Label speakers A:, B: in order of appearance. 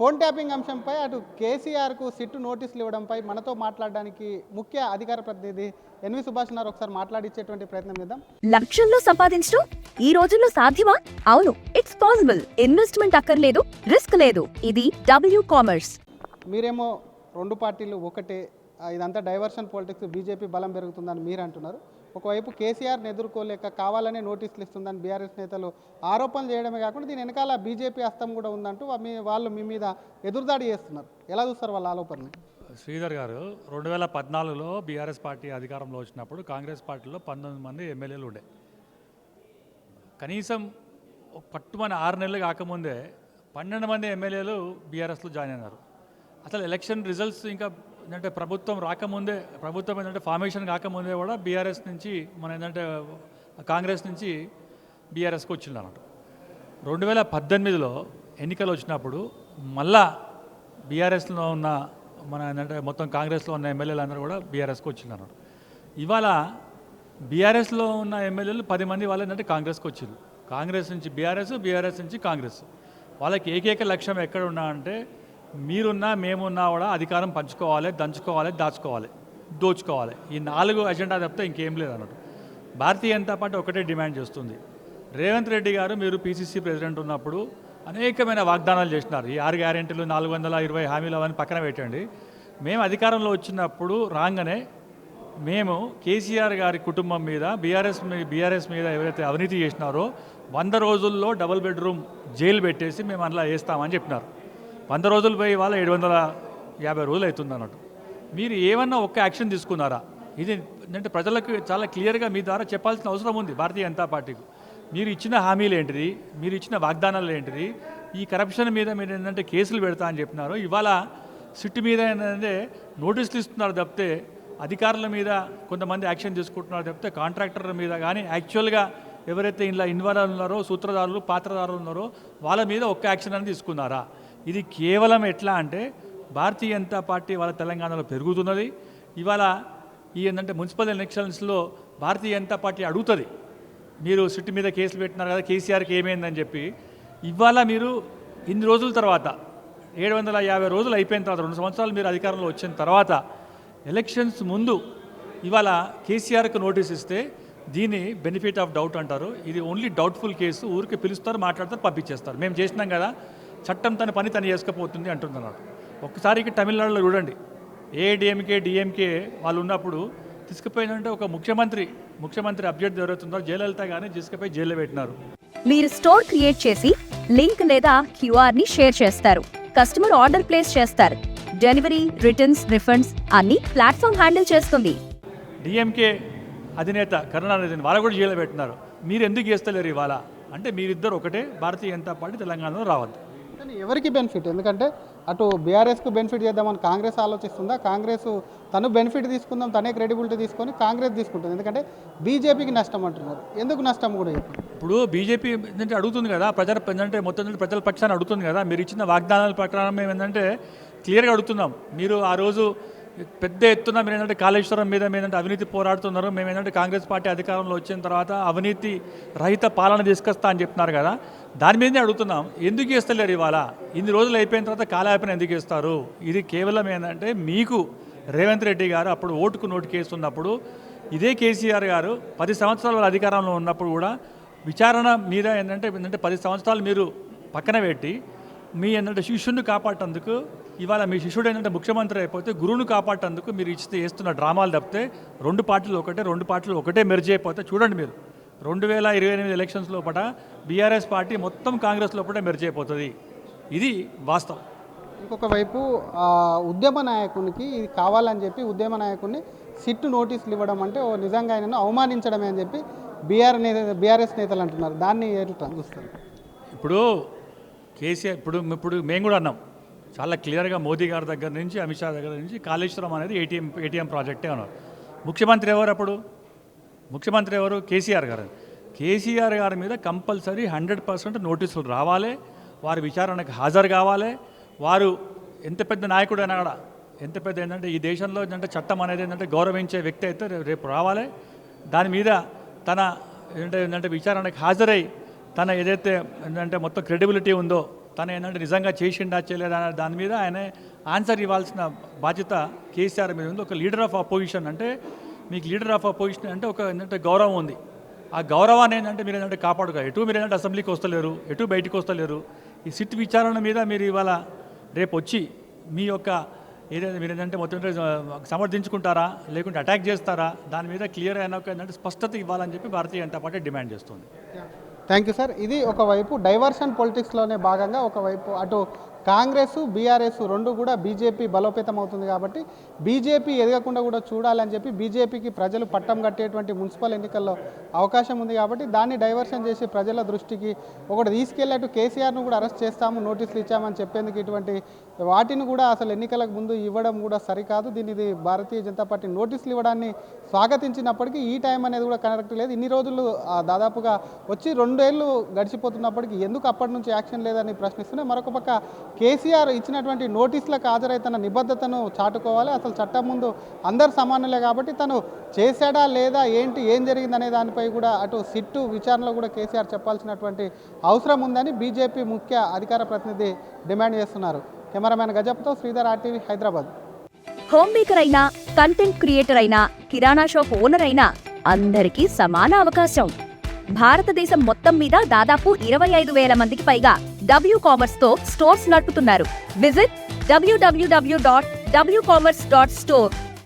A: Phone tapping అంశంపై అటు కేసీఆర్కు సిట్టు నోటీసులు ఇవ్వడంపై మనతో మాట్లాడడానికి ముఖ్య అధికార ప్రతినిధి ఎన్వి సుభాష్ గారు ఒకసారి మాట్లాడించేటువంటి ప్రయత్నం చేద్దాం.
B: లక్షల్లో సంపాదించడం ఈ రోజుల్లో సాధ్యమా? అవును, ఇట్స్ పాసిబుల్. ఇన్వెస్ట్మెంట్ అక్కర్లేదు, రిస్క్ లేదు. ఇది డబ్ల్యూ కామర్స్.
A: మీరేమో రెండు పార్టీలు ఒకటే, ఇదంతా డైవర్షన్ పాలిటిక్స్, బీజేపీ బలం పెరుగుతుందని మీరు అంటున్నారు. ఒకవైపు కేసీఆర్ని ఎదుర్కోలేక కావాలనే నోటీసులు ఇస్తుందని బీఆర్ఎస్ నేతలు ఆరోపణలు చేయడమే కాకుండా దీని వెనకాల బీజేపీ హస్తం కూడా ఉందంటూ వాళ్ళు మీ మీద ఎదురుదాడి చేస్తున్నారు. ఎలా చూస్తారు వాళ్ళ ఆరోపణలు?
C: శ్రీధర్ గారు 2014లో బీఆర్ఎస్ పార్టీ అధికారంలో వచ్చినప్పుడు కాంగ్రెస్ పార్టీలో 19 మంది ఎమ్మెల్యేలు ఉండే. కనీసం పట్టుమని 6 నెలలు కాకముందే 12 మంది ఎమ్మెల్యేలు బీఆర్ఎస్లో జాయిన్ అయినారు. అసలు ఎలక్షన్ రిజల్ట్స్ ఇంకా ఏంటంటే ప్రభుత్వం రాకముందే, ప్రభుత్వం ఏంటంటే ఫార్మేషన్ కాకముందే కూడా బీఆర్ఎస్ నుంచి మన ఏంటంటే కాంగ్రెస్ నుంచి బీఆర్ఎస్కి వచ్చింది అన్నమాట. 2018లో ఎన్నికలు వచ్చినప్పుడు మళ్ళా బీఆర్ఎస్లో ఉన్న మన ఏంటంటే మొత్తం కాంగ్రెస్లో ఉన్న ఎమ్మెల్యేలు అందరూ కూడా బీఆర్ఎస్కి వచ్చింది అన్నమాట. ఇవాళ బీఆర్ఎస్లో ఉన్న ఎమ్మెల్యేలు 10 మంది వాళ్ళు ఏంటంటే కాంగ్రెస్కి వచ్చింది. కాంగ్రెస్ నుంచి బీఆర్ఎస్, బీఆర్ఎస్ నుంచి కాంగ్రెస్. వాళ్ళకి ఏకైక లక్ష్యం ఎక్కడ ఉన్నా అంటే మీరున్నా మేమున్నా కూడా అధికారం పంచుకోవాలి, దంచుకోవాలి, దాచుకోవాలి, దోచుకోవాలి. ఈ 4 ఎజెండా తప్పితే ఇంకేం లేదు అన్నట్టు. భారతీయ జనతా పార్టీ ఒకటే డిమాండ్ చేస్తుంది. రేవంత్ రెడ్డి గారు మీరు పీసీసీ ప్రెసిడెంట్ ఉన్నప్పుడు అనేకమైన వాగ్దానాలు చేసినారు. ఈ 6 గ్యారెంటీలు, 420 హామీలు అవన్నీ పక్కన పెట్టండి. మేము అధికారంలో వచ్చినప్పుడు రాగానే మేము కేసీఆర్ గారి కుటుంబం మీద బీఆర్ఎస్ మీద ఎవరైతే అవినీతి చేసినారో 100 రోజుల్లో డబుల్ బెడ్రూమ్ జైలు పెట్టేసి మేము అందులో వేస్తామని చెప్పినారు. 100 రోజులు పోయి వాళ్ళ 750 రోజులు అవుతుంది అన్నట్టు. మీరు ఏమన్నా ఒక్క యాక్షన్ తీసుకున్నారా? ఇది అంటే ప్రజలకు చాలా క్లియర్గా మీ ద్వారా చెప్పాల్సిన అవసరం ఉంది భారతీయ జనతా పార్టీకి. మీరు ఇచ్చిన హామీలు ఏంటిది, మీరు ఇచ్చిన వాగ్దానాలు ఏంటిది, ఈ కరప్షన్ మీద మీరు ఏంటంటే కేసులు పెడతా అని చెప్పినారు. ఇవాళ సిట్టు మీద ఏంటంటే నోటీసులు ఇస్తున్నారు తప్పితే అధికారుల మీద కొంతమంది యాక్షన్ తీసుకుంటున్నారు తప్పితే కాంట్రాక్టర్ల మీద కానీ యాక్చువల్గా ఎవరైతే ఇలా ఇన్వాల్వ్ ఉన్నారో, సూత్రధారులు, పాత్రధారులు ఉన్నారో వాళ్ళ మీద ఒక్క యాక్షన్ అని తీసుకున్నారా? ఇది కేవలం ఎట్లా అంటే భారతీయ జనతా పార్టీ వాళ్ళ తెలంగాణలో పెరుగుతున్నది. ఇవాళ ఈ ఏంటంటే మున్సిపల్ ఎలక్షన్స్లో భారతీయ జనతా పార్టీ అడుగుతుంది, మీరు సిట్టు మీద కేసులు పెట్టినారు కదా, కేసీఆర్కి ఏమైందని చెప్పి. ఇవాళ మీరు ఇన్ని రోజుల తర్వాత 750 రోజులు అయిపోయిన తర్వాత 2 సంవత్సరాలు మీరు అధికారంలో వచ్చిన తర్వాత ఎలక్షన్స్ ముందు ఇవాళ కేసీఆర్కి నోటీస్ ఇస్తే దీన్ని బెనిఫిట్ ఆఫ్ డౌట్ అంటారు. ఇది ఓన్లీ డౌట్ఫుల్ కేసు, ఊరికి పిలుస్తారు, మాట్లాడతారు, పంపించేస్తారు. మేము చేసినాం కదా, చట్టం తన పని తను చేసుకుపోతుంది అంటున్నారు. ఒక్కసారికి తమిళనాడులో చూడండి, డిఎంకే వాళ్ళు ఉన్నప్పుడు తీసుకుపోయినంటే ఒక ముఖ్యమంత్రి అభ్యర్థి ఎవరైతుందో జయలలిత గానీ తీసుకుపోయి జైల్లో పెట్టినారు.
B: మీరు స్టోర్ క్రియేట్ చేసి లింక్ లేదా క్యూఆర్ ని షేర్ చేస్తారు. కస్టమర్ ఆర్డర్ ప్లేస్ చేస్తారు. డెలివరీ, రిటర్న్స్, రిఫండ్స్ అన్ని ప్లాట్ఫామ్ హ్యాండిల్ చేస్తుంది.
C: డిఎంకే అధినేత కరుణానిధిని వాళ్ళ కూడా జైల్లో పెట్టినారు. మీరు ఎందుకు చేస్తలేరు ఇవాళ అంటే మీరిద్దరు ఒకటే, భారతీయ జనతా పార్టీ తెలంగాణలో రావద్దు.
A: కానీ ఎవరికి బెనిఫిట్? ఎందుకంటే అటు బీఆర్ఎస్కు బెనిఫిట్ చేద్దామని కాంగ్రెస్ ఆలోచిస్తుందా? కాంగ్రెస్ తను బెనిఫిట్ తీసుకుందాం, తనే క్రెడిబిలిటీ తీసుకొని కాంగ్రెస్ తీసుకుంటుంది. ఎందుకంటే బీజేపీకి నష్టం అంటున్నారు. ఎందుకు నష్టం కూడా
C: ఇప్పుడు బీజేపీ ఏంటంటే అడుగుతుంది కదా, ఏంటంటే మొత్తం ప్రజల పక్షాన్ని అడుగుతుంది కదా. మీరు ఇచ్చిన వాగ్దానాల ప్రకారం మేము ఏంటంటే క్లియర్గా అడుగుతున్నాం. మీరు ఆ రోజు పెద్ద ఎత్తున మీరు ఏంటంటే కాళేశ్వరం మీద ఏంటంటే అవినీతి పోరాడుతున్నారు. మేము ఏంటంటే కాంగ్రెస్ పార్టీ అధికారంలో వచ్చిన తర్వాత అవినీతి రహిత పాలన తీసుకొస్తా అని చెప్తున్నారు కదా, దాని మీదనే అడుగుతున్నాం. ఎందుకు చేస్తలేరు ఇవాళ? ఇన్ని రోజులు అయిపోయిన తర్వాత కాలయాపన ఎందుకు ఇస్తారు? ఇది కేవలం ఏంటంటే మీకు రేవంత్ రెడ్డి గారు అప్పుడు ఓటుకు నోటు కేసు ఉన్నప్పుడు, ఇదే కేసీఆర్ గారు 10 సంవత్సరాల అధికారంలో ఉన్నప్పుడు కూడా విచారణ మీద ఏంటంటే 10 సంవత్సరాలు మీరు పక్కన పెట్టి మీ ఏంటంటే శిష్యుడిని కాపాడేందుకు, ఇవాళ మీ శిష్యుడు ఏంటంటే ముఖ్యమంత్రి అయిపోతే గురువును కాపాడేందుకు మీరు చేస్తున్న డ్రామాలు తప్పితే రెండు పార్టీలు ఒకటే మెర్జ్ అయిపోతే చూడండి మీరు 2028 ఎలక్షన్స్ లోపల బీఆర్ఎస్ పార్టీ మొత్తం కాంగ్రెస్ లోపల మెర్జ్ అయిపోతుంది. ఇది వాస్తవం.
A: ఇంకొక వైపు ఉద్యమ నాయకునికి ఇది కావాలని చెప్పి ఉద్యమ నాయకుడిని సిట్టు నోటీసులు ఇవ్వడం అంటే నిజంగా ఆయనను అవమానించడమే అని చెప్పి బీఆర్ఎస్ నేతలు అంటున్నారు. దాన్ని ఎట్లా చూస్తారు?
C: ఇప్పుడు కేసీఆర్ ఇప్పుడు మేము కూడా అన్నాం చాలా క్లియర్గా, మోదీ గారి దగ్గర నుంచి, అమిత్ షా దగ్గర నుంచి కాళేశ్వరం అనేది ఏటీఎం ప్రాజెక్టే అన్నారు. ముఖ్యమంత్రి ఎవరు అప్పుడు? ముఖ్యమంత్రి ఎవరు? కేసీఆర్ గారు. కేసీఆర్ గారి మీద కంపల్సరీ 100% నోటీసులు రావాలి, వారి విచారణకు హాజరు కావాలి. వారు ఎంత పెద్ద నాయకుడైనా కూడా, ఎంత పెద్ద ఏంటంటే ఈ దేశంలో ఏంటంటే చట్టం అనేది ఏంటంటే గౌరవించే వ్యక్తి అయితే రేపు రావాలి. దాని మీద తన ఏంటంటే విచారణకు హాజరై తన ఏదైతే ఏంటంటే మొత్తం క్రెడిబిలిటీ ఉందో తను ఏంటంటే నిజంగా చేసిండా చేయలేదా అనే దాని మీద ఆయన ఆన్సర్ ఇవ్వాల్సిన బాధ్యత కేసీఆర్ మీద ఉంది. ఒక లీడర్ ఆఫ్ అపోజిషన్ అంటే మీకు లీడర్ ఆఫ్ అపోజిషన్ అంటే ఒక ఏంటంటే గౌరవం ఉంది. ఆ గౌరవాన్ని ఏంటంటే మీరు ఏంటంటే కాపాడుగా ఎటు మీరు ఏంటంటే అసెంబ్లీకి వస్తలేరు, ఎటు బయటికి వస్తలేరు. ఈ సిట్ విచారణ మీద మీరు ఇవాళ రేపు వచ్చి మీ యొక్క ఏదైతే మీరు ఏంటంటే మొత్తం సమర్థించుకుంటారా లేకుంటే అటాక్ చేస్తారా దాని మీద క్లియర్ అయిన ఒక ఏంటంటే స్పష్టత ఇవ్వాలని చెప్పి భారతీయ జనతా పార్టీ డిమాండ్ చేస్తుంది.
A: Thank you sir. ఇది ఒకవైపు డైవర్షన్ పొలిటిక్స్లోనే భాగంగా ఒకవైపు అటు కాంగ్రెస్ బీఆర్ఎస్ రెండు కూడా బీజేపీ బలోపేతం అవుతుంది కాబట్టి బీజేపీ ఎదగకుండా కూడా చూడాలని చెప్పి బీజేపీకి ప్రజలు పట్టం కట్టేటువంటి మున్సిపల్ ఎన్నికల్లో అవకాశం ఉంది కాబట్టి దాన్ని డైవర్షన్ చేసి ప్రజల దృష్టికి ఒకటి తీసుకెళ్ళేట్టు కేసీఆర్ను కూడా అరెస్ట్ చేస్తాము, నోటీసులు ఇచ్చామని చెప్పేందుకు ఇటువంటి వాటిని కూడా అసలు ఎన్నికలకు ముందు ఇవ్వడం కూడా సరికాదు. దీనిది భారతీయ జనతా పార్టీ నోటీసులు ఇవ్వడాన్ని స్వాగతించినప్పటికీ ఈ టైం అనేది కూడా కరెక్ట్ లేదు. ఇన్ని రోజులు దాదాపుగా వచ్చి 2 ఏళ్ళు గడిచిపోతున్నప్పటికీ ఎందుకు అప్పటి నుంచి యాక్షన్ లేదని ప్రశ్నిస్తున్నాయి. మరొక పక్క కేసీఆర్ ఇచ్చినటువంటి నోటీసులకు హాజరై తన నిబద్ధతను చాటుకోవాలి. అసలు చట్టం ముందు అందరు సమానులే కాబట్టి తను చేశాడా లేదా ఏం జరిగిందనే దానిపై కూడా అటు సిట్టు విచారణలో కూడా కేసీఆర్ చెప్పాల్సినటువంటి అవసరం ఉందని బీజేపీ ముఖ్య అధికార ప్రతినిధి డిమాండ్ చేస్తున్నారు. కెమెరామెన్ గజప్తో Sridhar, RTV, Hyderabad.
B: Home maker అయినా, కంటెంట్ క్రియేటర్ అయినా, కిరాణా షాప్ ఓనర్ అయినా అందరికీ సమాన అవకాశం. భారతదేశం మొత్తం మీద దాదాపు 25,000 మందికి పైగా WCommerce తో స్టోర్స్ నడుపుతున్నారు. Visit www.wcommerce.store